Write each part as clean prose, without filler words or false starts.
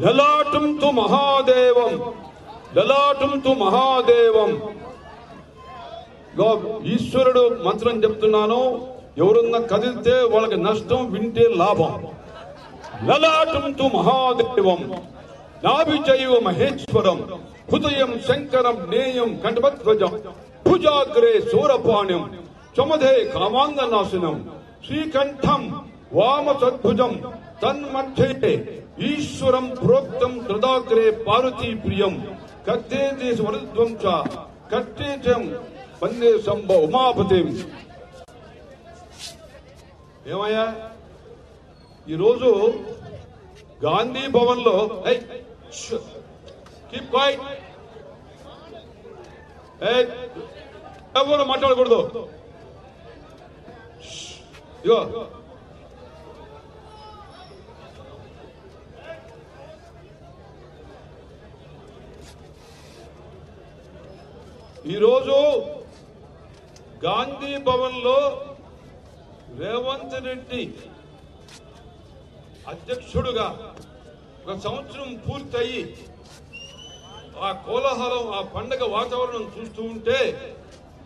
లలాటం తు మహాదేవం, లలాటం తు మహాదేవం. ఈశ్వరుడు మంత్రం చెప్తున్నాను, ఎవరన్నా కదిలితే వాళ్ళకి నష్టం, వింటే లాభం. లలాటం తు మహాదేవం, నాభిచైవ మహేశ్వరం, హృదయం శంకరం నేయం కంఠధ్వజం, భుజాగ్రే శూరపాణ్యం, చమధే కామాంగనాశనం, శ్రీకంఠం వామ సద్భుజం, తన్మధ్యే ఈశ్వరం ప్రోక్తం హృదాగ్రే పార్వతీ ప్రియం, కర్తే దేశ వరధ్వం చ కర్తేజం వందే సంభ ఉమాపతిం. ఏమయ్యా, ఈరోజు గాంధీ భవన్ లో కీప్ క్వైట్, ఎవరు మాట్లాడకూడదు. ఇగో ఈరోజు గాంధీ భవన్ లో రేవంత్ రెడ్డి అధ్యక్షుడుగా ఒక సంవత్సరం పూర్తయి ఆ కోలాహలం, ఆ పండగ వాతావరణం చూస్తూ ఉంటే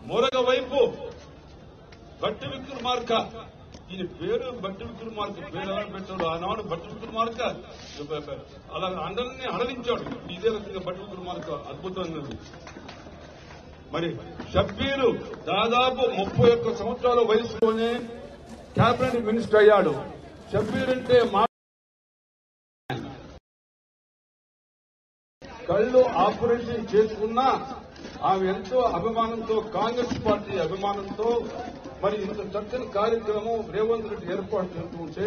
మరొక వైపు బట్టి విక్రమార్క, ఈయన పేరు బట్టి విక్రమార్క, పేరు ఎలా పెట్టాడు ఆనాడు. బట్టి విక్రమార్క అలా అందరినీ అడలించాడు. ఇదే రకంగా బట్టి విక్రమార్క అద్భుతంగా. మరి షబ్బీరు దాదాపు 31 సంవత్సరాల వయసులోనే కేబినెట్ మినిస్టర్ అయ్యాడు. షబ్బీర్ అంటే కళ్ళు ఆపరేషన్ చేసుకున్నా ఆమె ఎంతో అభిమానంతో, కాంగ్రెస్ పార్టీ అభిమానంతో మరి ఇంత చక్కని కార్యక్రమం రేవంత్ రెడ్డి ఏర్పాటు చేస్తుంటే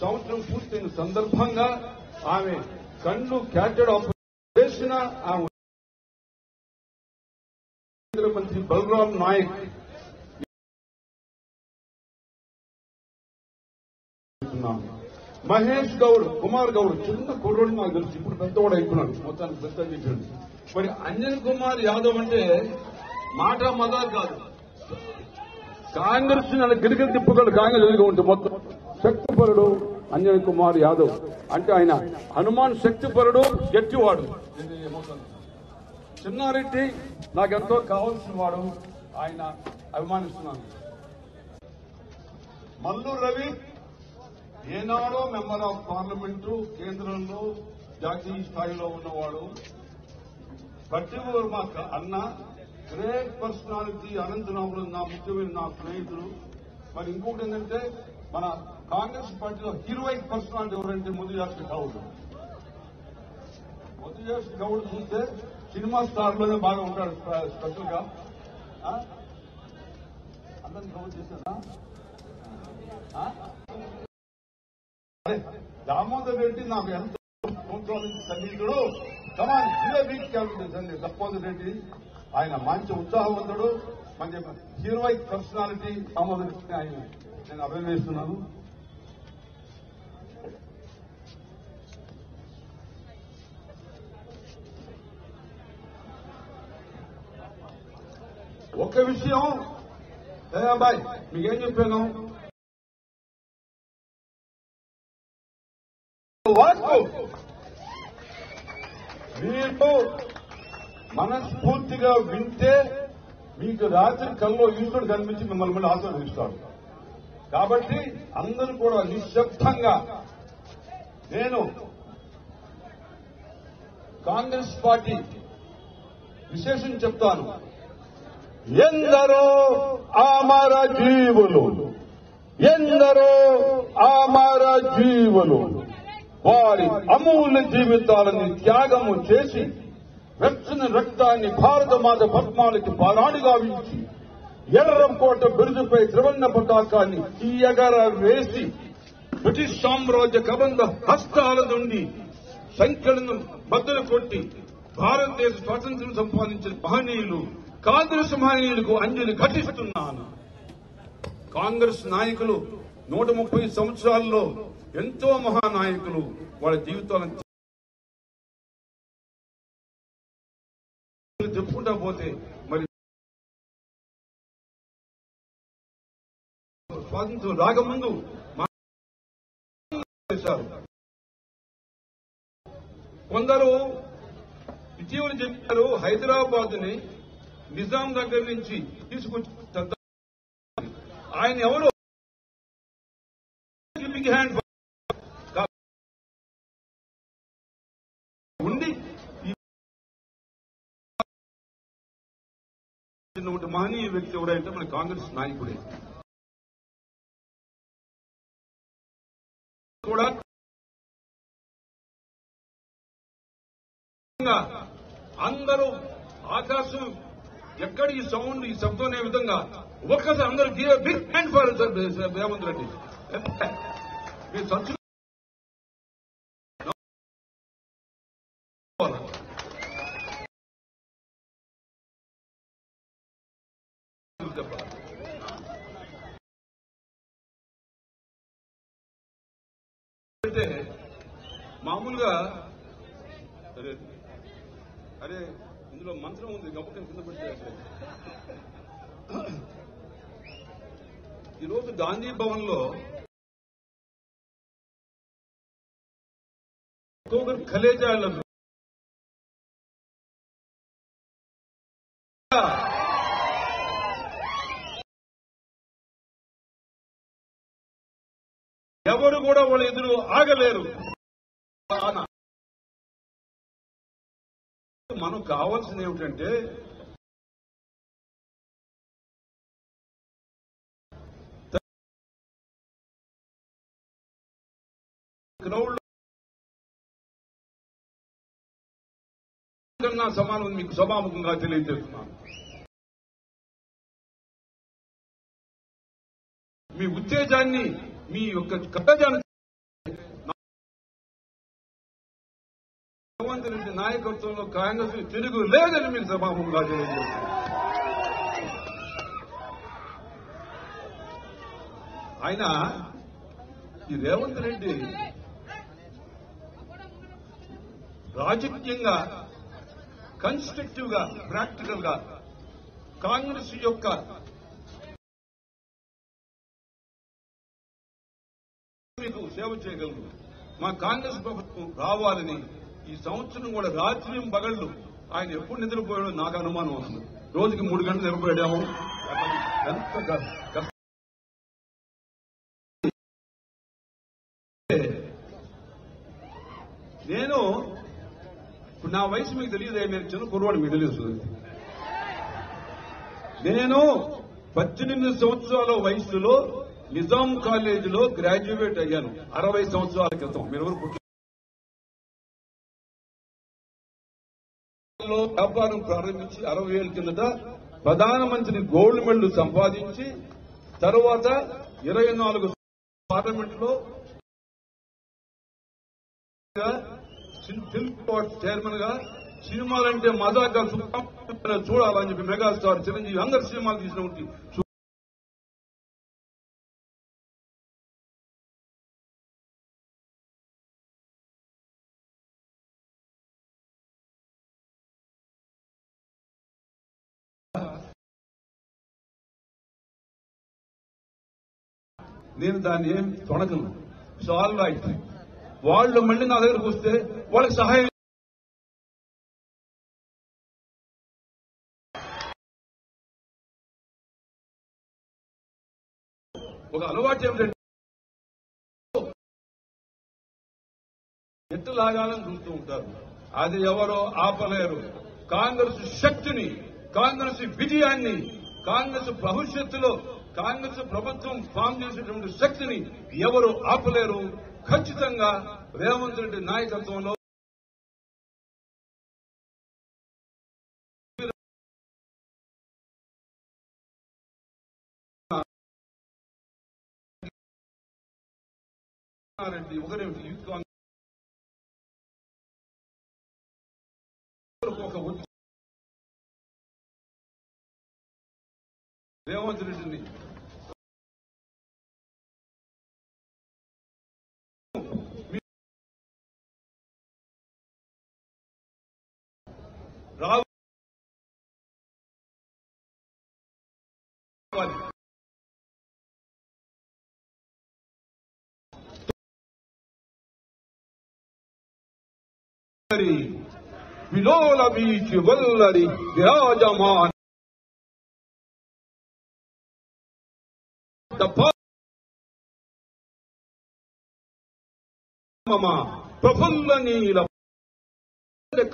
సంవత్సరం పూర్తయిన సందర్భంగా ఆమె కళ్ళు క్యాటెడ్ ఆపరేషన్ చేసిన ఆమె కేంద్ర మంత్రి బలరాం నాయక్ మహేష్ గౌడ్, కుమార్ గౌడ్, చిన్న కుర్రోడు నాకు తెలుసు, ఇప్పుడు పెద్దవాడు అయిపోయినాడు, మొత్తానికి పెద్ద చెప్పాడు. మరి అంజన్ కుమార్ యాదవ్ అంటే మాట మదా కాదు, కాంగ్రెస్ గిరిగిరి తిప్పుగలడు. కాంగ్రెస్ ఎదురుగా ఉంటే మొత్తం శక్తిపరుడు అంజన్ కుమార్ యాదవ్ అంటే ఆయన హనుమాన్ శక్తిపరుడు, గట్టివాడు. చిన్నారెడ్డి నాకెంతో కావాల్సిన వాడు, ఆయన అభిమానిస్తున్నాను. మల్లు రవి ఏనాడో మెంబర్ ఆఫ్ పార్లమెంటు, కేంద్రంలో జాతీయ స్థాయిలో ఉన్నవాడు. బట్టి వర్మ అన్న గ్రేట్ పర్సనాలిటీ, అనంతనాథులు నా ముఖ్యమైన నా స్నేహితుడు. మరి ఇంకొకటి ఏంటంటే మన కాంగ్రెస్ పార్టీలో హీరోయిక్ పర్సనాలిటీ ఎవరంటే ముదియాస్ గౌడ్. ముదియాస్ గౌడ్ చూస్తే సినిమా స్టార్ లోనే బాగా ఉంటాడు. స్పెషల్ గా అందరినీ కవర్ చేశాడా? దామోదర్ రెడ్డి నాకు ఎంత సంవత్సరాల నుంచి సన్నిహితుడు. కమాన్ వీక్ క్యాబినెట్ దామోదర్ రెడ్డి, ఆయన మంచి ఉత్సాహవంతుడు, మంచి హీరోయిక్ పర్సనాలిటీ. దామోదర్ రెడ్డి ఆయన నేను అభినందిస్తున్నాను. ఒక్క విషయం అబ్బాయి మీకేం చెప్పాను, మీరు మనస్ఫూర్తిగా వింటే మీకు రాత్రి కల్లో ఈశ్వరుడు కనిపించి మిమ్మల్ని మళ్ళీ ఆశీర్వదిస్తాడు. కాబట్టి అందరూ కూడా నిశ్శబ్దంగా, నేను కాంగ్రెస్ పార్టీ విశేషం చెప్తాను. ఎందరో అమర జీవులు, ఎందరో అమర జీవులు వారి అమూల్య జీవితాలని త్యాగము చేసి వెచ్చని రక్తాన్ని భారత మాత పద్మాలకి పారాణిగా వించి ఎర్రంకోట బిరుదుపై త్రివర్ణ పతాకాన్ని తీయగర వేసి బ్రిటిష్ సామ్రాజ్య కబంధ హస్తాల నుండి సంఖ్యలను బద్దలు కొట్టి భారతదేశ స్వాతంత్ర్యం సంపాదించిన మహనీయులు, కాంగ్రెస్ మహనీయులకు అంజలి ఘటిస్తున్నాను. కాంగ్రెస్ నాయకులు 130 సంవత్సరాల్లో ఎంతో మహానాయకులు వాళ్ళ జీవితాలను చెప్పుకుంటా పోతే మరి స్వాతంత్ర్యం రాకముందు చేశారు. కొందరు ఇటీవల చెప్పారు హైదరాబాద్ ని నిజాం దగ్గర నుంచి తీసుకొచ్చి ఆయన ఎవరు బిగ్ హ్యాండ్ ఉండి మహనీయ వ్యక్తి ఎవరైతే మన కాంగ్రెస్ నాయకుడే కూడా అందరూ ఆకాశం ఎక్కడ ఈ సౌండ్ ఈ శబ్దం అనే విధంగా ఒక్కసారి అందరూ big hand for Revanth Reddy మీరు సంచు అంటే మామూలుగా అరే ఇందులో మంత్రం ఉంది గొప్ప కింద పెడితే ఈరోజు గాంధీ భవన్ లో ఖలేజాలు ఎవరు కూడా వాళ్ళ ఎదురు ఆగలేరు. మనకు కావాల్సింది ఏమిటంటే క్రౌడ్ కన్నా సమానం మీకు సభాముఖంగా తెలియజేస్తున్నాను. మీ ఉత్తేజాన్ని మీ యొక్క కట్టజాన్ని రేవంత్ రెడ్డి నాయకత్వంలో కాంగ్రెస్ తిరుగు లేదని మీకు సభాముఖంగా తెలియజేస్తున్నాను. ఆయన ఈ రేవంత్ రెడ్డి రాజకీయంగా కన్స్ట్రక్టివ్ గా ప్రాక్టికల్ గా కాంగ్రెస్ యొక్క మీకు సేవ చేయగలరు. మా కాంగ్రెస్ ప్రభుత్వం రావాలని ఈ సంవత్సరం కూడా రాత్రి పగళ్లు ఆయన ఎప్పుడు నిద్రపోయాడో నాకు అనుమానం వస్తుంది. రోజుకి 3 గంటలు నిద్రపోయాడేమో. ఎంత నేను ఇప్పుడు నా వయసు మీకు తెలియదు, మీరు చిన్న కుర్రవాడు మీకు తెలియదు. నేను 18 సంవత్సరాల వయసులో నిజాం కాలేజీలో గ్రాడ్యుయేట్ అయ్యాను 60 సంవత్సరాల క్రితం. మీరెవరు వ్యాపారం ప్రారంభించి 60 ఏళ్ల కిందట ప్రధానమంత్రి గోల్డ్ మెడల్ సంపాదించి తరువాత 24 పార్లమెంట్ లో ఫిల్మ్ బోర్డ్ చైర్మన్ గా సినిమాలంటే మజాగా చూడాలని చెప్పి మెగాస్టార్ చిరంజీవి అందరు సినిమాలు తీసినటువంటి నేను దాన్ని ఏం తొణకను. సో ఆల్ రైట్, వాళ్ళు మళ్ళీ నా దగ్గరకు వస్తే వాళ్ళకి సహాయం ఒక అలవాటు ఏమిటంటే ఎట్టు లాగాలని చూస్తూ ఉంటారు. అది ఎవరో ఆపలేరు. కాంగ్రెస్ శక్తిని, కాంగ్రెస్ విజయాన్ని, కాంగ్రెస్ భవిష్యత్తులో కాంగ్రెస్ ప్రభుత్వం ఫామ్ చేసేటువంటి శక్తిని ఎవరు ఆపలేరు. ఖచ్చితంగా రేవంత్ రెడ్డి నాయకత్వంలో రెడ్డి ఒకరే యూత్ కాంగ్రెస్ ఒక రేవంత్ రెడ్డిని విలోల వీచి వల్లరి విరాజమాన ప్రఫుల్ల నీల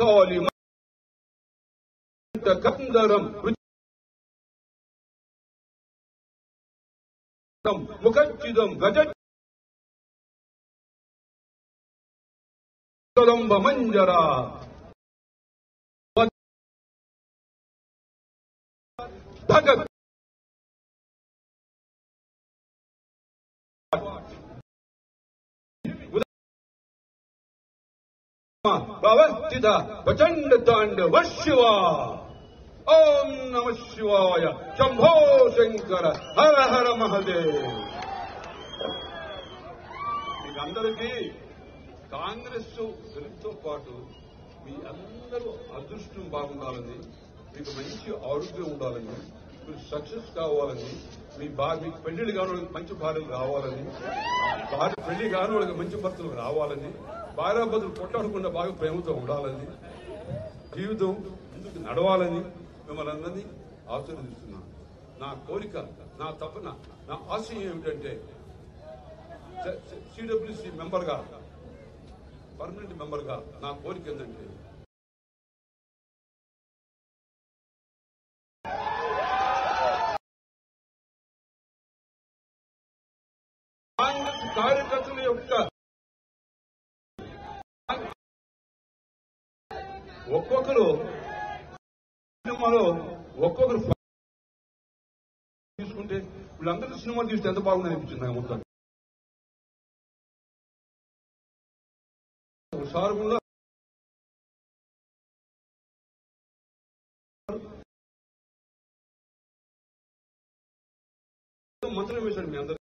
కాళి కందరం ముఖచ్చిదం గజ మంజర భగత్ ప్రవర్తిత ప్రచండ తాండవ శివ. ఓం నమ శివాయ. శంభో శంకర హర హర మహదేవ్. మీకందరికీ కాంగ్రెస్ గెలుపుతో పాటు మీ అందరూ అదృష్టం బాగుండాలని, మీకు మంచి ఆరోగ్యం ఉండాలని, మీరు సక్సెస్ కావాలని, మీకు పెళ్లిళ్ళు కాని వాళ్ళకి మంచి భార్యలు రావాలని, పెళ్లి కాని వాళ్ళకి మంచి భర్తలు రావాలని, భార్యాభర్తలు కొట్టాడకుండా బాగా ప్రేమతో ఉండాలని, జీవితం ముందుకు నడవాలని మిమ్మల్ని అందరినీ ఆశీర్వదిస్తున్నాను. నా కోరిక, నా తపన, నా ఆశయం ఏమిటంటే సిడబ్ల్యూసీ మెంబర్గా, పర్మనెంట్ మెంబర్గా నా కోరిక ఏంటంటే కాంగ్రెస్ కార్యకర్తల యొక్క ఒక్కొక్కరు సినిమాలో ఒక్కొక్కరు తీసుకుంటే వీళ్ళందరూ సినిమా తీస్తే ఎంత బాగుంది అనిపించింది నాకు మొత్తం. సారుగుండా మంత్రం వేశాడు మీ అందరూ.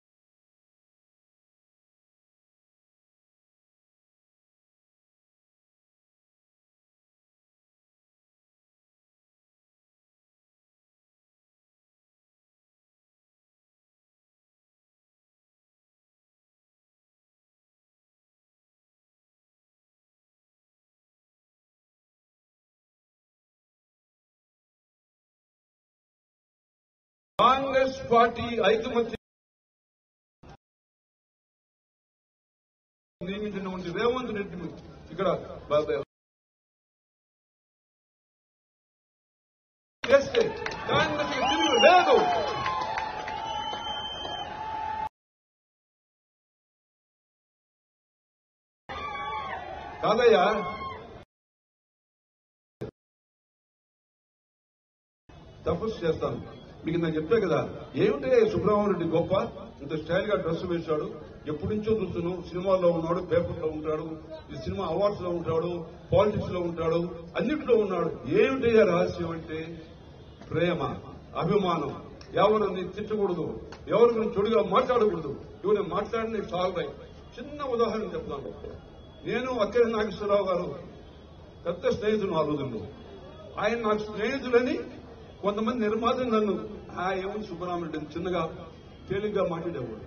కాంగ్రెస్ పార్టీ ఐకమత్యం నియమించినటువంటి రేవంత్ రెడ్డి ఇక్కడ చేస్తే కాంగ్రెస్ తిరుగు లేదు. కాదయ్యా, తపస్సు చేస్తాను. మీకు నేను చెప్పే కదా, ఏమిటే సుబ్రహ్మణ్యం రెడ్డి గొప్ప, ఇంత స్టైల్ గా డ్రెస్ వేశాడు, ఎప్పటి నుంచో చూస్తున్నావు, సినిమాల్లో ఉన్నాడు, పేపర్లో ఉంటాడు, ఈ సినిమా అవార్డ్స్ లో ఉంటాడు, పాలిటిక్స్ లో ఉంటాడు, అన్నింటిలో ఉన్నాడు. ఏమిటయ్యా రహస్యం అంటే ప్రేమ, అభిమానం. ఎవరిని తిట్టకూడదు, ఎవరి గురించి చెడుగా మాట్లాడకూడదు. ఇవి మాట్లాడిన సాగుతాయి. చిన్న ఉదాహరణ చెప్తాను. నేను అక్కడి నాగేశ్వరరావు గారు పెద్ద స్నేహితులు ఆ రోజుల్లో. ఆయన నాకు స్నేహితులని కొంతమంది నిర్మాతలు నన్ను ఏమో సుబ్బరామరెడ్డి చిన్నగా తేలిగ్గా మాట్లాడేవాడు.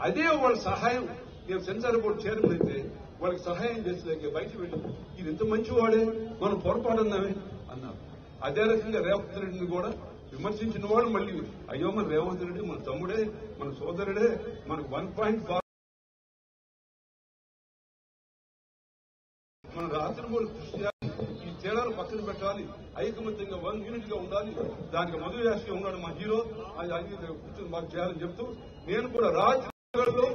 అదే వాళ్ళ సహాయం, నేను సెన్సార్ బోర్డు చైర్మన్ అయితే వాళ్ళకి సహాయం చేసేదానికి బయట వెళ్ళి ఇది ఇంత మంచివాడే, మనం పొరపాటు అన్నామే అన్నారు. అదే రకంగా రేవంత్ రెడ్డిని కూడా విమర్శించిన వాడు మళ్ళీ అయ్యో మన రేవంత్ రెడ్డి మన తమ్ముడే, మన సోదరుడే, మనకు 1.5 మన రాత్రి కూడా కృషి చేయాలి, ఈ తేడాలు పక్కన పెట్టాలి, ఐకమత్యంగా యూనిట్ గా ఉండాలి. దానికి మధు యాష్కి ఉన్నాడు మా హీరో, అది కూర్చొని మాకు చేయాలని చెప్తూ నేను కూడా రాత్రిలో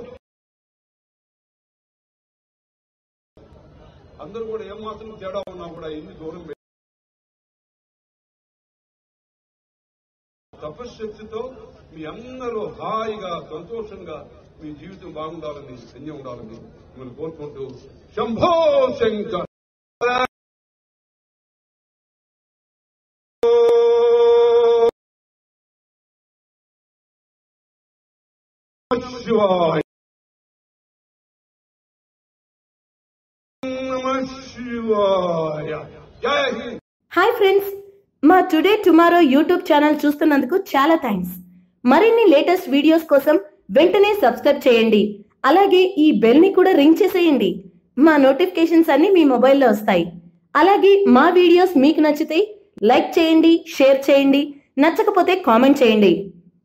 అందరూ కూడా ఏమాత్రం తేడా ఉన్నా కూడా ఎన్ని దూరం తపశ్శక్తితో మీ అందరూ హాయిగా సంతోషంగా మీ జీవితం బాగుండాలని, ధన్యం ఉండాలని మిమ్మల్ని కోరుకుంటూ శంభో శంకర్ శివాయ నమ శివాయ. జై హింద్. హాయ్ ఫ్రెండ్స్, మా టుడే టుమారో యూట్యూబ్ ఛానల్ చూస్తున్నందుకు చాలా థ్యాంక్స్. మరిన్ని లేటెస్ట్ వీడియోస్ కోసం వెంటనే సబ్స్క్రైబ్ చేయండి. అలాగే ఈ బెల్ ని కూడా రింగ్ చేసేయండి. మా నోటిఫికేషన్స్ అన్ని మీ మొబైల్లో వస్తాయి. అలాగే మా వీడియోస్ మీకు నచ్చితే లైక్ చేయండి, షేర్ చేయండి, నచ్చకపోతే కామెంట్ చేయండి.